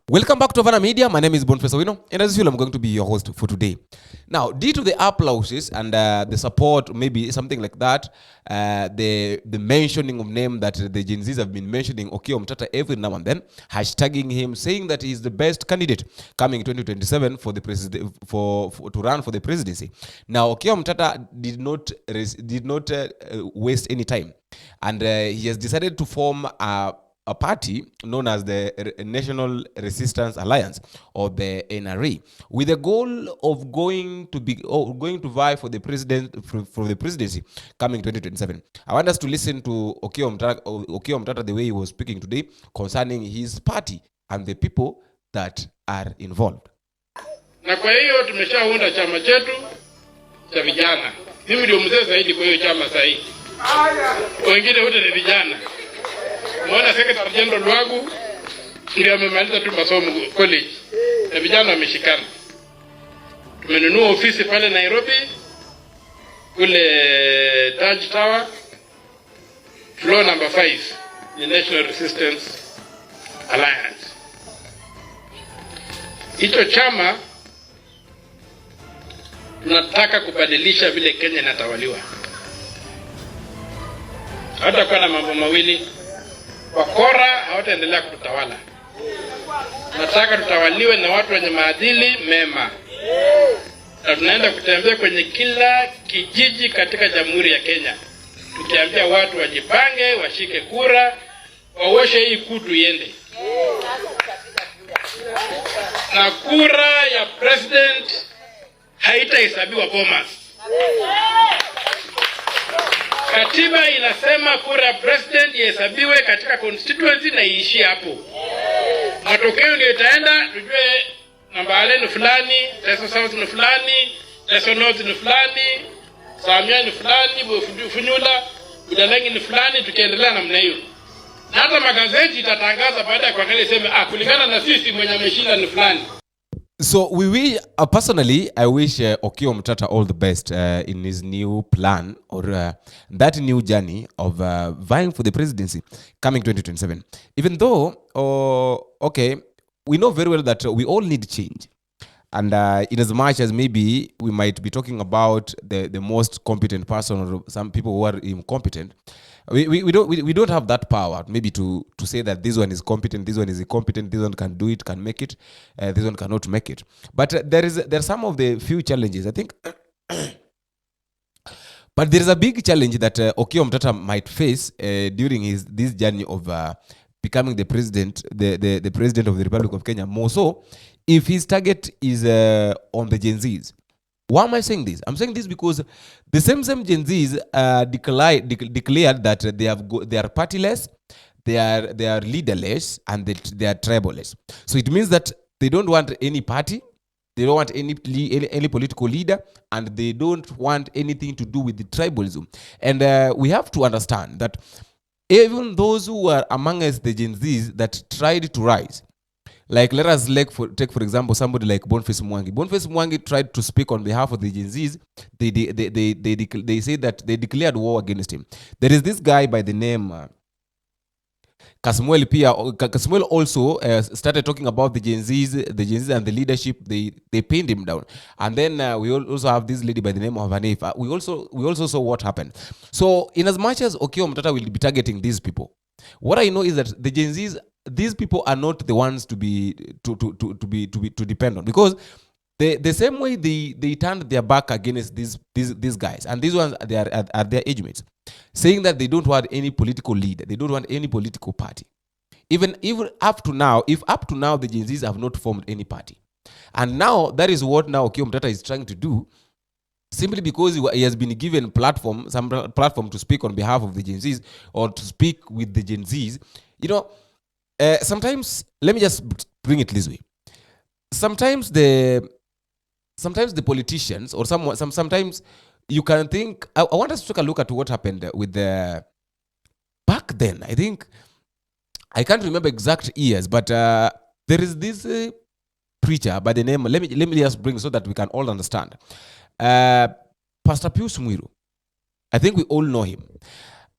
Welcome back to Havana Media. My name is Boniface Owino, and as usual, I'm going to be your host for today. Now, due to the applauses and the support, maybe something like that, the mentioning of name that the Gen Zs have been mentioning Omtata every now and then, hashtagging him, saying that he's the best candidate coming 2027 for the president to run for the presidency. Now, Omtata did not waste any time, and he has decided to form a party known as the National Resistance Alliance, or the NRA, with the goal of going to vie for the presidency coming 2027. I want us to listen to Omtata the way he was speaking today concerning his party and the people that are involved. Na kwa hiyo tumeshaunda chama chetu cha vijana. Mimi ndio mzee zaidi kwa hiyo chama sasa hivi. Wengine wote ni vijana. Mwana Secretary General wangu ndio amemaliza tu masomo college. Na vijana wameshikana. Tumenunua ofisi pale Nairobi kule Taj Tower floor number 5, the National Resistance Alliance. Hicho chama tunataka kubadilisha vile Kenya inatawaliwa. Hata kwa na mambo mawili, wakora hawataendelea kututawala. Nataka tutawaliwe na watu wenye maadili mema. Na tunaenda kutembea kwenye kila kijiji katika Jamhuri ya Kenya, tukiambia watu wajipange, washike kura, waoshe hii kutu iende. Na kura ya president haitahesabiwa Bomas. Katiba inasema kura ya president ihesabiwe katika constituency na iishie hapo. Matokeo ndio itaenda tujue Nambale ni fulani, Teso South ni fulani, Teso North ni fulani, Samia ni fulani, Funyula, Budalangi ni fulani, tukiendelea namna hiyo. Na hata magazeti itatangaza baada ya kuangalia iseme kulingana na sisi mwenye ameshinda ni fulani. So personally, I wish Omtata all the best in his new plan, or that new journey of vying for the presidency coming 2027. Even though, we know very well that we all need change. And in as much as maybe we might be talking about the most competent person, or some people who are incompetent, we don't have that power maybe to say that this one is competent, this one is incompetent, this one can do it, can make it, this one cannot make it. But there are some of the few challenges, I think. But there is a big challenge that Omtata might face during this journey of becoming the president, the president of the Republic of Kenya, more so if his target is on the Gen Zs. Why am I saying this? I'm saying this because the same Gen Zs declared that they are partyless, they are leaderless, and they are tribalist. So it means that they don't want any party, they don't want any political leader, and they don't want anything to do with the tribalism. And we have to understand that even those who are among us, the Gen Zs that tried to rise, like let us take for example somebody like Boniface Mwangi. Boniface Mwangi tried to speak on behalf of the Gen Zs. They say that they declared war against him. There is this guy by the name Kasmuel Pia. Kasmuel also started talking about the Gen Zs and the leadership. They pinned him down. And then we also have this lady by the name of Hanif. We also saw what happened. So in as much as Omtata will be targeting these people, what I know is that the Gen Zs, these people are not the ones to depend on, because the same way they turned their back against these guys, and these ones they are their age mates, saying that they don't want any political leader, they don't want any political party. Even up to now, the Gen Zs have not formed any party, and now that is what now Omtata is trying to do, simply because he has been given some platform to speak on behalf of the Gen Zs, or to speak with the Gen Zs. Sometimes, let me just bring it this way. Sometimes the politicians, or sometimes you can think. I want us to take a look at what happened with back then. I think I can't remember exact years, but there is this preacher by the name. Let me just bring so that we can all understand. Pastor Pius Mwiru. I think we all know him.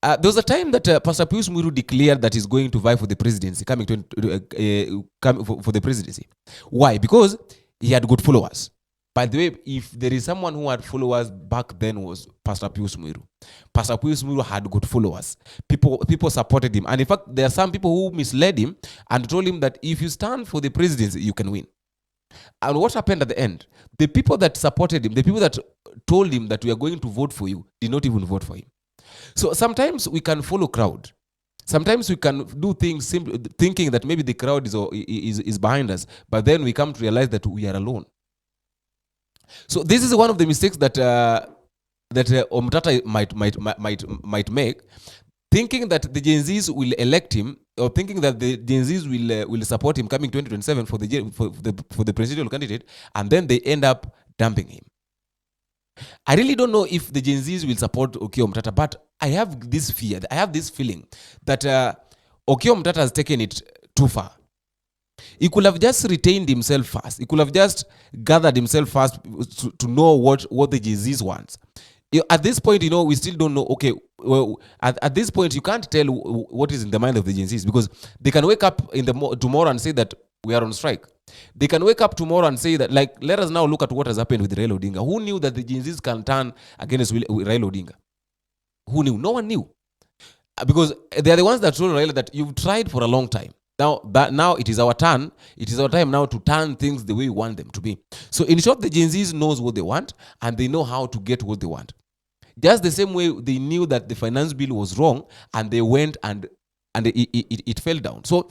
There was a time that Pastor Pius Muru declared that he's going to vie for the presidency, coming for the presidency. Why? Because he had good followers. By the way, if there is someone who had followers back then, was Pastor Pius Muru. Pastor Pius Muru had good followers. People supported him. And in fact, there are some people who misled him and told him that if you stand for the presidency, you can win. And what happened at the end? The people that supported him, the people that told him that we are going to vote for you, did not even vote for him. So sometimes we can follow crowd. Sometimes we can do things simply thinking that maybe the crowd is behind us, but then we come to realize that we are alone. So this is one of the mistakes that Omtata might make, thinking that the Gen Zs will elect him, or thinking that the Gen Zs will support him coming 2027 for the presidential candidate, and then they end up dumping him. I really don't know if the Gen Zs will support Okiya Omtata, but I have this fear, I have this feeling that Okiya Omtata has taken it too far. He could have just retained himself first. He could have just gathered himself first to know what the Gen Zs wants. At this point, we still don't know. Okay, well, at this point, you can't tell what is in the mind of the Gen Zs, because they can wake up tomorrow and say that we are on strike. They can wake up tomorrow and say that, like, let us now look at what has happened with Raila Odinga. Who knew that the Gen Zs can turn against Raila Odinga? Who knew? No one knew. Because they are the ones that told Raila that you've tried for a long time. Now it is our turn. It is our time now to turn things the way we want them to be. So in short, the Gen Zs knows what they want, and they know how to get what they want. Just the same way they knew that the finance bill was wrong, and they went and it fell down. So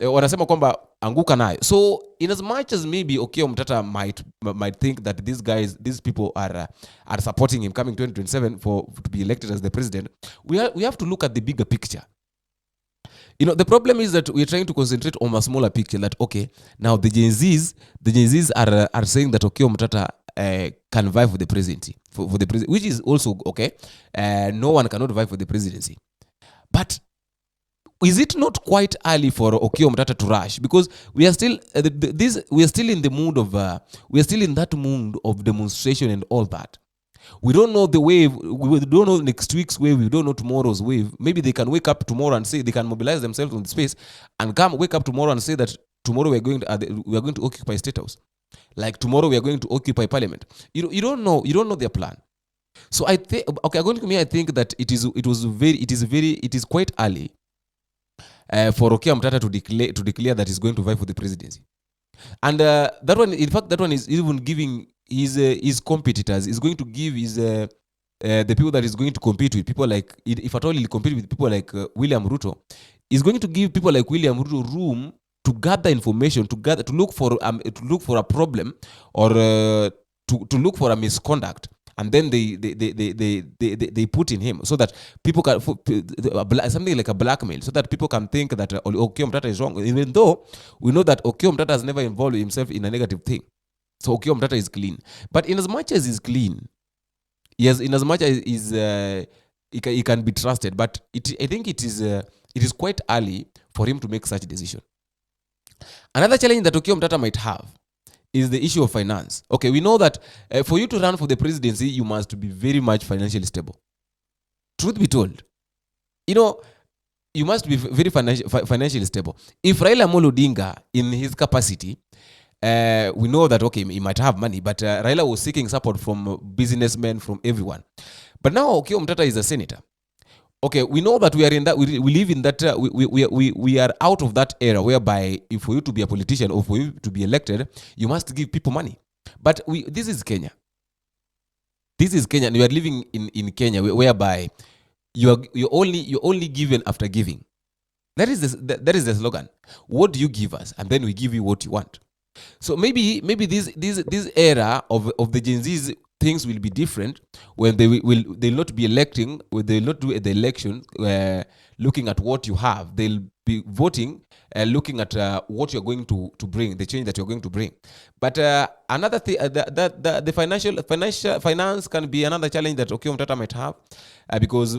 wanasema kwamba anguka nayo. So in as much as maybe Okiya Omtata might think that these people are supporting him coming 2027 to be elected as the president, we have to look at the bigger picture. The problem is that we're trying to concentrate on a smaller picture, that, okay, now the Gen Zs are saying that Okiya Omtata can vie for the presidency, for the president, which is also okay. No one cannot vie for the presidency. But is it not quite early for Okiya Omtata to rush? Because we are still in the mood of we are still in that mood of demonstration and all that. We don't know the wave. We don't know next week's wave. We don't know tomorrow's wave. Maybe they can wake up tomorrow and say, they can mobilize themselves on the space and wake up tomorrow and say that tomorrow we are going to occupy State House. Like tomorrow we are going to occupy Parliament. You don't know. You don't know their plan. So I think, okay, according to me, I think that it is quite early for Okiya Omtata to declare that he's going to vie for the presidency. And that one, in fact, that one is even giving his competitors, is going to give the people that is going to compete with, people like, if at all he'll compete with people like William Ruto, is going to give people like William Ruto room to gather information, to look for a problem, or to look for a misconduct, and then they put in him, so that people can something like a blackmail, so that people can think that Okiya Omtata is wrong, even though we know that Okiya Omtata has never involved himself in a negative thing. So Okiya Omtata is clean. But in as much as he's clean, yes, in as much as he can be trusted, but I think it is quite early for him to make such a decision. Another challenge that Okiya Omtata might have is the issue of finance. Okay, we know that for you to run for the presidency, you must be very much financially stable. Truth be told, you must be very financially stable. If Raila Amolo Odinga, in his capacity, we know that, okay, he might have money, but Raila was seeking support from businessmen, from everyone. But now Okiya Omtata is a senator. Okay, we know that we are in that, we live in that, we are out of that era whereby if for you to be a politician or for you to be elected, you must give people money. But this is Kenya. This is Kenya, and we are living in Kenya whereby you're only given after giving. That is the slogan. What do you give us? And then we give you what you want. So maybe this era of the Gen Z's, things will be different when they'll not be electing, when they'll not do the election looking at what you have. They'll be voting looking at what you're going to bring, the change that you're going to bring. But another thing, the finance can be another challenge that Okiya Omtata might have, because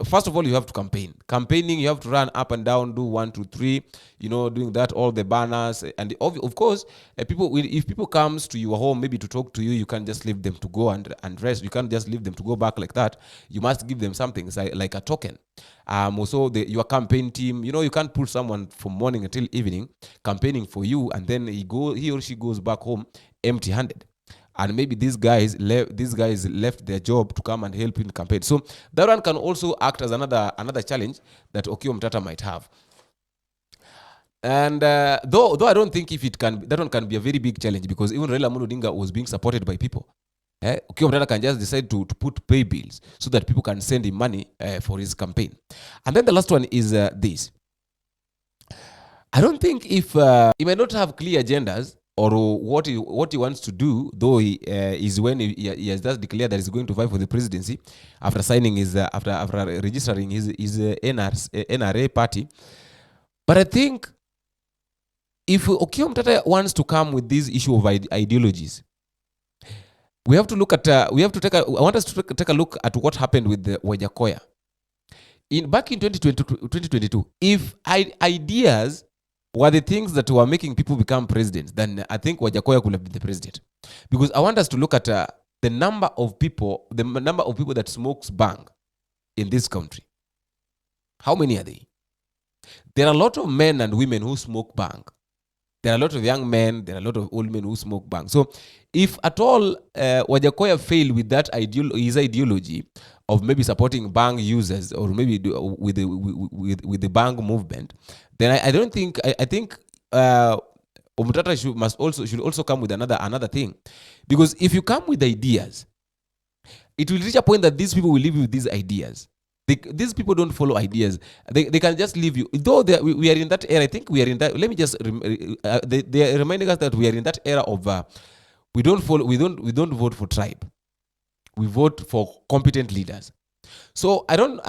first of all, you have to campaign. Campaigning, you have to run up and down, do 1, 2, 3, doing that, all the banners. And of course, if people comes to your home, maybe to talk to you, you can't just leave them to go and rest. You can't just leave them to go back like that. You must give them something, like a token. Also, your campaign team, you can't put someone from morning until evening campaigning for you, and then he or she goes back home empty-handed. And maybe these guys left their job to come and help in campaign. So that one can also act as another challenge that Omtata might have. And though I don't think that one can be a very big challenge, because even Raila Odinga was being supported by people. Omtata can just decide to put pay bills so that people can send him money for his campaign. And then the last one is this. I don't think if he might not have clear agendas, or what he wants to do, though is when he has just declared that he's going to fight for the presidency after signing after registering his NRA party. But I think if Omtata wants to come with this issue of ideologies, we have to look at I want us to take a look at what happened with the Wajakoya back in 2022. If ideas were the things that were making people become presidents, then I think Wajakoya could have been the president. Because I want us to look at the number of people that smokes bang in this country. How many are they? There are a lot of men and women who smoke bang. There are a lot of young men, there are a lot of old men who smoke bang. So if at all Wajakoya failed with that his ideology of maybe supporting bang users, or maybe with the bang movement, then I don't think, I think Omtata should also come with another thing. Because if you come with ideas, it will reach a point that these people will live with these ideas. These people don't follow ideas. They can just leave you. Though we are in that era, I think we are in that. Let me just they are reminding us that we are in that era of we don't vote for tribe. We vote for competent leaders. So I don't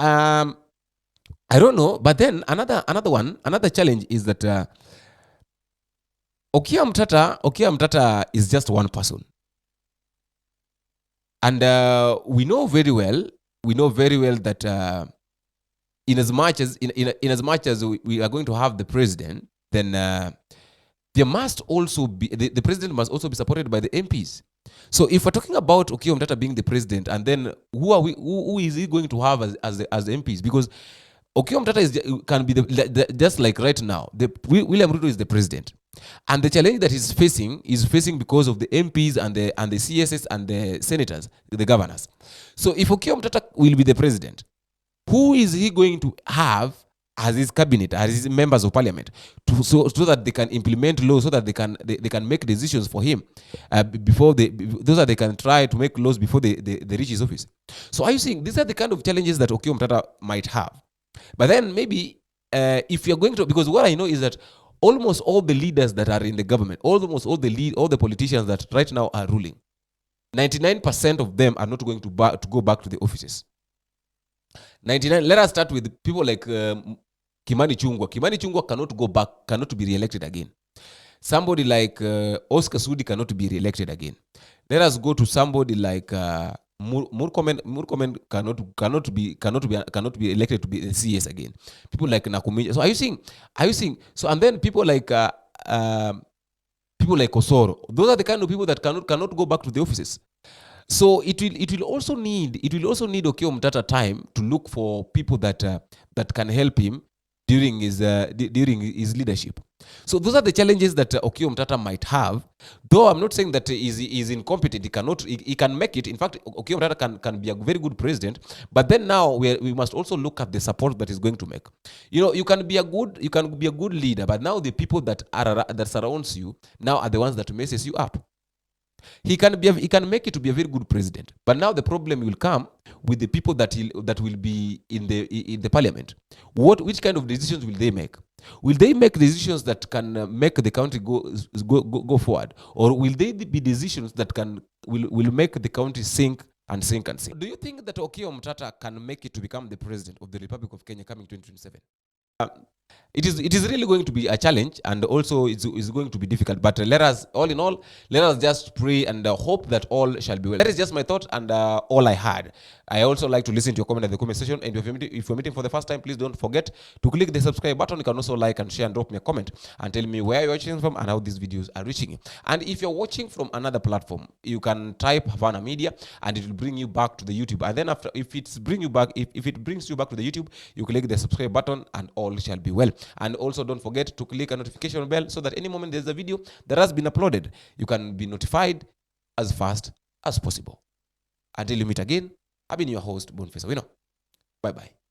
know. But then another challenge is that Omtata is just one person, and we know very well that in as much as we are going to have the president, then there must also be the president must also be supported by the MPs. So if we're talking about Omtata being the president, and then who is he going to have as the MPs? Because Omtata can be just like right now, William Ruto is the president, and the challenge that he's facing is because of the MPs and the CSS and the senators, the governors. So if Omtata will be the president, who is he going to have as his cabinet, as his members of parliament, so that they can implement laws, so that they can make decisions for him so that they can try to make laws before they reach his office? So are you seeing these are the kind of challenges that Omtata might have? But then maybe if you're going to, because what I know is that almost all the leaders that are in the government, almost all the politicians that right now are ruling, 99% of them are not going to go back to the offices. 99. Let us start with people like Kimani Chungwa. Kimani Chungwa cannot go back, cannot be re-elected again. Somebody like Oscar Sudi cannot be re-elected again. Let us go to somebody like Murkomen cannot be elected to be the CS again. People like Nakuminja. So are you seeing? So, and then people like Osoro. Those are the kind of people that cannot go back to the offices. So it will also need Omtata time to look for people that can help him during his leadership. So those are the challenges that Omtata might have. Though I'm not saying that he's incompetent. He can make it. In fact, Omtata can be a very good president. But then now we must also look at the support that he's going to make. You can be a good leader, but now the people that surrounds you now are the ones that messes you up. He can make it to be a very good president, but now the problem will come with the people that will be in the parliament. Which kind of decisions will they make? Will they make decisions that can make the country go forward, or will they be decisions that will make the country sink and sink and sink? Do you think that Omtata can make it to become the president of the Republic of Kenya coming 2027? it is really going to be a challenge, and also it's going to be difficult. But let us, all in all, let us just pray and hope that all shall be well. That is just my thought and all I had. I also like to listen to your comment in the comment section. And if you're meeting for the first time, please don't forget to click the subscribe button. You can also like and share and drop me a comment and tell me where you're watching from and how these videos are reaching you. And if you're watching from another platform, you can type Havana Media and it will bring you back to the YouTube. And then after, if it brings you back to the YouTube, you click the subscribe button and all shall be well. And also don't forget to click a notification bell so that any moment there's a video that has been uploaded, you can be notified as fast as possible. Until you meet again, I've been your host, Boniface Awino. Bye-bye.